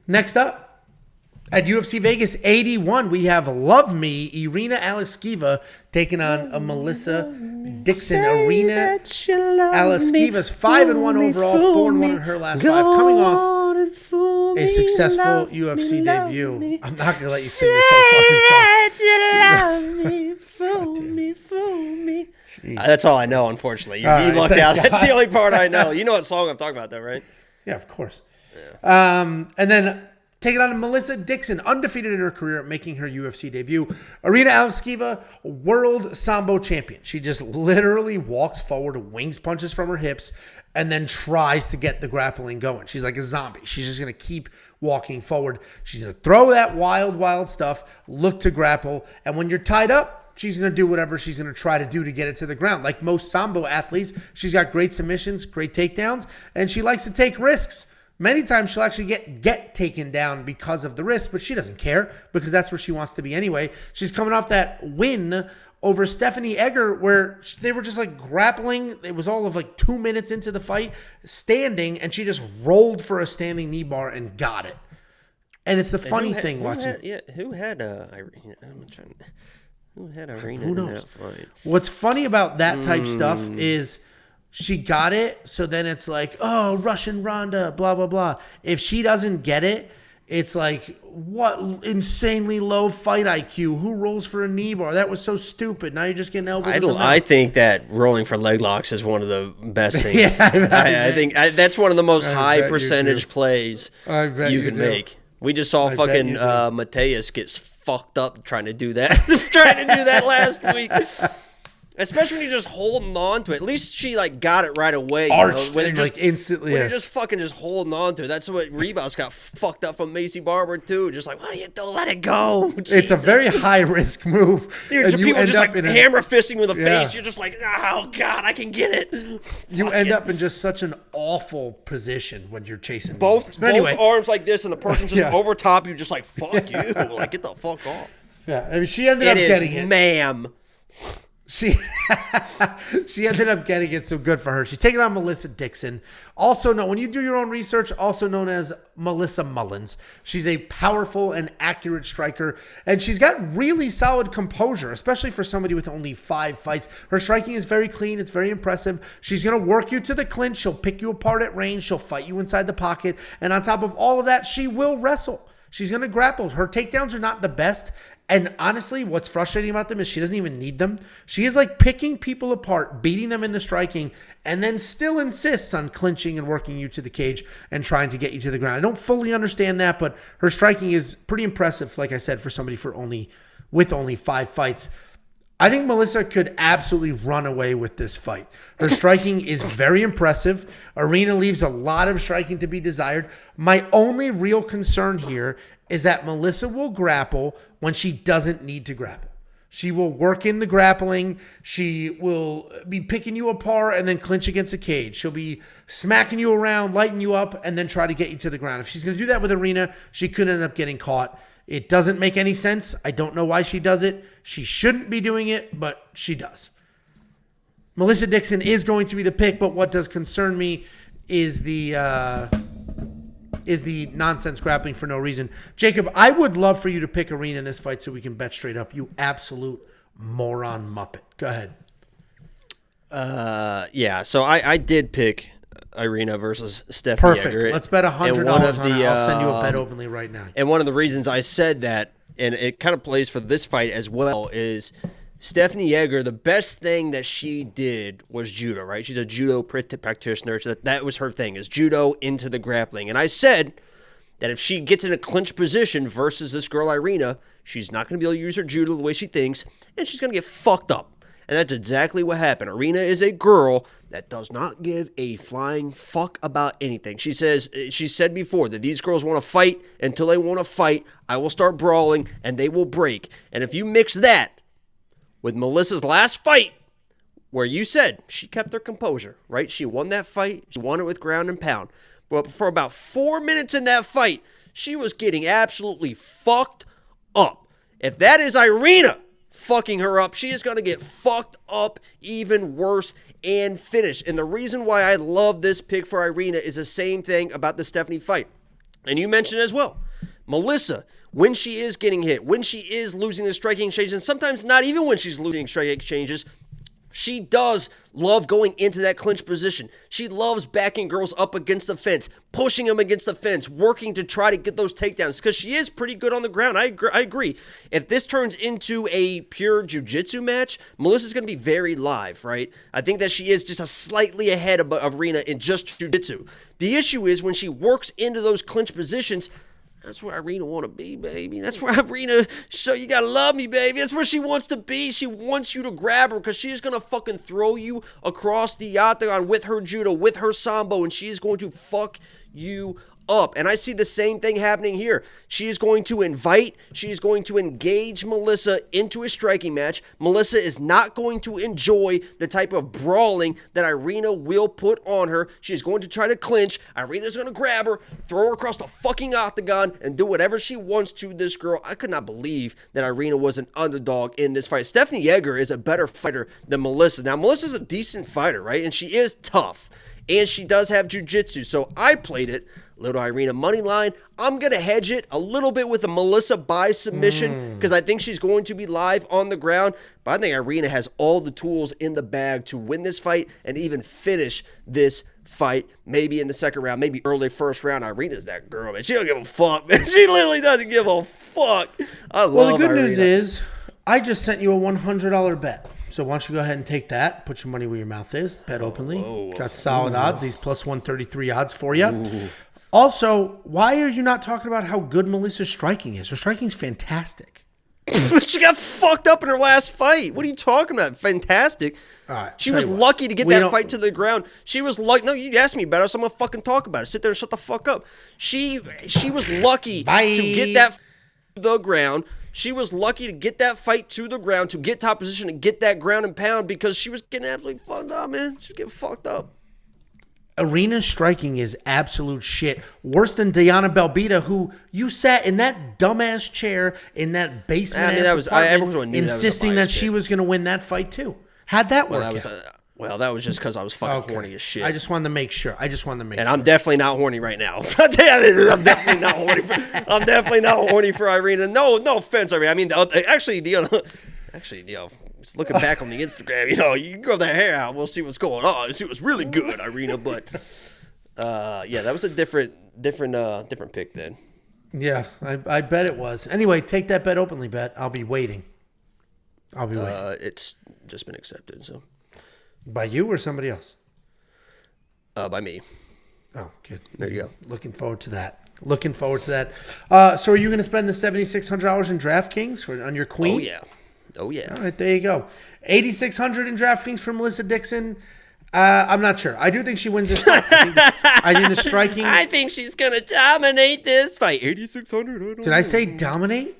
Next up, at UFC Vegas 81, we have Love Me, Irina Alekseeva taking on a Melissa Dixon. Irina Alekseeva's 5-1 overall, 4-1 in her last 5, coming off a successful UFC debut. I'm not going to let you sing this whole fucking song. That's all I know, unfortunately. You lucked out. God. That's the only part I know. You know what song I'm talking about, though, right? Yeah, of course. Yeah. And then taking on Melissa Dixon, undefeated in her career, making her UFC debut. Irina Alekseeva, world Sambo champion. She just literally walks forward, wings punches from her hips, and then tries to get the grappling going. She's like a zombie. She's just going to keep walking forward. She's going to throw that wild stuff, look to grapple, and when you're tied up, she's going to do whatever she's going to try to do to get it to the ground. Like most Sambo athletes, she's got great submissions, great takedowns, and she likes to take risks. Many times she'll actually get taken down because of the risk, but she doesn't care because that's where she wants to be anyway. She's coming off that win over Stephanie Egger where they were just like grappling. It was all of like 2 minutes into the fight, standing, and she just rolled for a standing knee bar and got it. And it's the funny thing watching. Who had Irina? Who had Irina in that fight? What's funny about that type stuff is she got it, so then it's like, oh, Russian Ronda, blah, blah, blah. If she doesn't get it, it's like, what insanely low fight IQ. Who rolls for a knee bar? That was so stupid. Now you're just getting elbowed. I think that rolling for leg locks is one of the best things. I think that's one of the most high percentage plays you can make. We just saw fucking Mateus gets fucked up trying to do that last week. Especially when you're just holding on to it. At least she like got it right away. Arched when and just, like instantly. When you're just fucking just holding on to it. That's what Rebus got fucked up from Macy Barber too. Just like, why do you don't let it go? Jesus. It's a very high risk move. Dude, and people just like hammer fisting with a face. You're just like, oh God, I can get it. You end up in just such an awful position when you're chasing both arms like this, and the person's just over top you, just like fuck you. Like get the fuck off. Yeah, I mean, she ended up getting it, ma'am. She ended up getting it, so good for her. She's taking on Melissa Dixon. Also known, when you do your own research, also known as Melissa Mullins. She's a powerful and accurate striker, and she's got really solid composure, especially for somebody with only 5 fights. Her striking is very clean. It's very impressive. She's going to work you to the clinch. She'll pick you apart at range. She'll fight you inside the pocket. And on top of all of that, she will wrestle. She's going to grapple. Her takedowns are not the best. And honestly, what's frustrating about them is she doesn't even need them. She is like picking people apart, beating them in the striking, and then still insists on clinching and working you to the cage and trying to get you to the ground. I don't fully understand that, but her striking is pretty impressive, like I said, for somebody with only 5 fights. I think Melissa could absolutely run away with this fight. Her striking is very impressive. Irina leaves a lot of striking to be desired. My only real concern here is that Melissa will grapple when she doesn't need to grapple. She will work in the grappling. She will be picking you apart and then clinch against a cage. She'll be smacking you around, lighting you up, and then try to get you to the ground. If she's going to do that with Irina, she could end up getting caught. It doesn't make any sense. I don't know why she does it. She shouldn't be doing it, but she does. Melissa Dixon is going to be the pick, but what does concern me is the nonsense grappling for no reason. Jacob, I would love for you to pick Irina in this fight so we can bet straight up. You absolute moron muppet. Go ahead. Yeah, so I did pick Irina versus Stephanie Perfect. Egger. Let's bet $100 on it. I'll send you a bet openly right now. And one of the reasons I said that, and it kind of plays for this fight as well, is Stephanie Egger, the best thing that she did was judo, right? She's a judo practitioner. So that was her thing, is judo into the grappling. And I said that if she gets in a clinch position versus this girl Irina, she's not going to be able to use her judo the way she thinks, and she's going to get fucked up. And that's exactly what happened. Irina is a girl that does not give a flying fuck about anything. She said before that these girls want to fight. Until they want to fight, I will start brawling, and they will break. And if you mix that with Melissa's last fight, where you said she kept her composure, right? She won that fight. She won it with ground and pound. But for about 4 minutes in that fight, she was getting absolutely fucked up. If that is Irina fucking her up, she is going to get fucked up even worse and finish. And the reason why I love this pick for Irina is the same thing about the Stephanie fight. And you mentioned as well, Melissa, when she is getting hit, when she is losing the striking exchanges, and sometimes not even when she's losing striking exchanges, she does love going into that clinch position. She loves backing girls up against the fence, pushing them against the fence, working to try to get those takedowns because she is pretty good on the ground. I agree. If this turns into a pure jiu-jitsu match, Melissa's going to be very live, right? I think that she is just a slightly ahead of Irina in just jiu-jitsu. The issue is when she works into those clinch positions, that's where Irina want to be, baby. That's where Irina, so you got to love me, baby. That's where she wants to be. She wants you to grab her because she's going to fucking throw you across the octagon with her judo, with her sambo, and she's going to fuck you up. And I see the same thing happening here. She is going to she's going to engage Melissa into a striking match. Melissa is not going to enjoy the type of brawling that Irina will put on her. She's going to try to clinch. Irina's going to grab her, throw her across the fucking octagon, and do whatever she wants to this girl. I could not believe that Irina was an underdog in this fight. Stephanie Yeager is a better fighter than Melissa. Now, Melissa's a decent fighter, right? And she is tough. And she does have jiu-jitsu. So I played it. Little Irina money line. I'm going to hedge it a little bit with a Melissa by submission because I think she's going to be live on the ground. But I think Irina has all the tools in the bag to win this fight and even finish this fight. Maybe in the second round, maybe early first round. Irina's that girl, man. She don't give a fuck, man. She literally doesn't give a fuck. I love Well, the good Irina. news is I just sent you a $100 bet. So why don't you go ahead and take that, put your money where your mouth is, bet openly. Got solid odds, these plus 133 odds for you. Also, why are you not talking about how good Melissa's striking is? Her striking's fantastic. She got fucked up in her last fight. What are you talking about? Fantastic. She was lucky to get that fight to the ground. She was lucky. No, you asked me about it, so I'm going to fucking talk about it. Sit there and shut the fuck up. She was lucky to get that to the ground. She was lucky to get that fight to the ground, to get top position, and get that ground and pound because she was getting absolutely fucked up, man. She was getting fucked up. Irina's striking is absolute shit. Worse than Diana Belbita, who you sat in that dumbass chair in that basement apartment insisting that she was going to win that fight too. How'd that work out? That was just because I was fucking horny as shit. I just wanted to make sure. And I'm definitely not horny right now. I'm definitely not horny. I'm definitely not horny for Irina. No offense, Irina. I mean, actually, just looking back on the Instagram, you can grow that hair out. We'll see what's going on. See what's really good, Irina. But that was a different pick then. Yeah, I bet it was. Anyway, take that bet openly, bet. I'll be waiting. It's just been accepted. So by you or somebody else? By me. Oh, good. There you go. Looking forward to that. So are you going to spend the $7,600 in DraftKings on your queen? Oh yeah. All right, there you go. $8,600 in DraftKings for Melissa Dixon. I'm not sure. I do think she wins this fight. I think the striking. I think she's gonna dominate this fight. 8,600. Did I say dominate?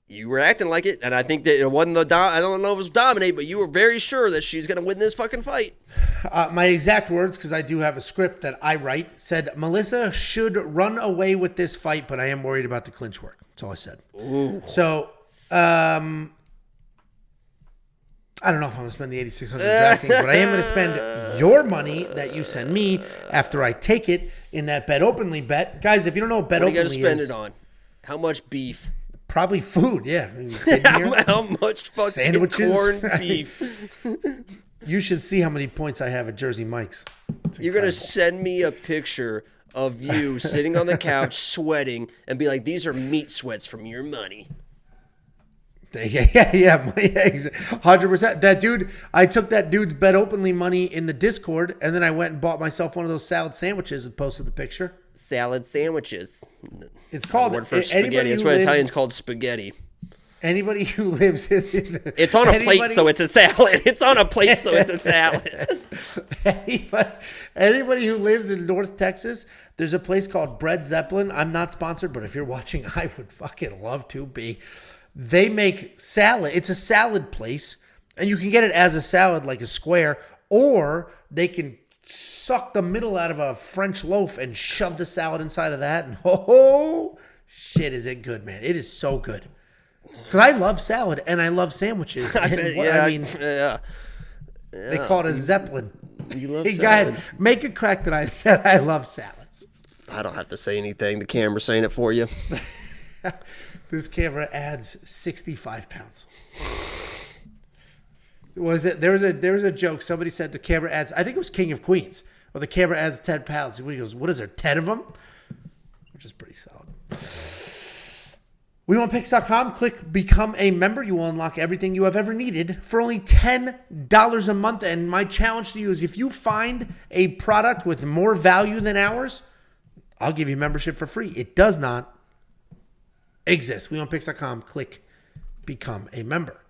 You were acting like it, and I think that it wasn't I don't know if it was dominate, but you were very sure that she's gonna win this fucking fight. My exact words, because I do have a script that I write, said Melissa should run away with this fight, but I am worried about the clinch work. That's all I said. Ooh. So, I don't know if I'm going to spend the $8,600 in DraftKings, but I am going to spend your money that you send me after I take it in that Bet Openly bet. Guys, if you don't know what Bet Openly is. What are you going to spend it on? How much beef? Probably food, yeah. How much fucking sandwiches? Corned beef? You should see how many points I have at Jersey Mike's. You're going to send me a picture of you sitting on the couch sweating and be like, these are meat sweats from your money. Yeah, 100%. That dude, I took that dude's Bet Openly money in the Discord, and then I went and bought myself one of those salad sandwiches and posted the picture. Salad sandwiches. It's called word for spaghetti. That's what Italians called spaghetti. Anybody who lives in it's on a plate, so it's a salad. It's on a plate, so it's a salad. Anybody who lives in North Texas, there's a place called Bread Zeppelin. I'm not sponsored, but if you're watching, I would fucking love to be. They make salad. It's a salad place, and you can get it as a salad, like a square, or they can suck the middle out of a French loaf and shove the salad inside of that. And shit, is it good, man. It is so good. Because I love salad, and I love sandwiches. They call it a Zeppelin. You love salad. Go ahead. Make a crack that I love salads. I don't have to say anything. The camera's saying it for you. This camera adds 65 pounds. Was it? There was a joke. Somebody said the camera adds. I think it was King of Queens. Or the camera adds 10 pounds. He goes, "What is there? 10 of them?" Which is pretty solid. WeWantPicks.com. Click Become a Member. You will unlock everything you have ever needed for only $10 a month. And my challenge to you is, if you find a product with more value than ours, I'll give you membership for free. It does not exist. WeWantPicks.com. Click Become a Member.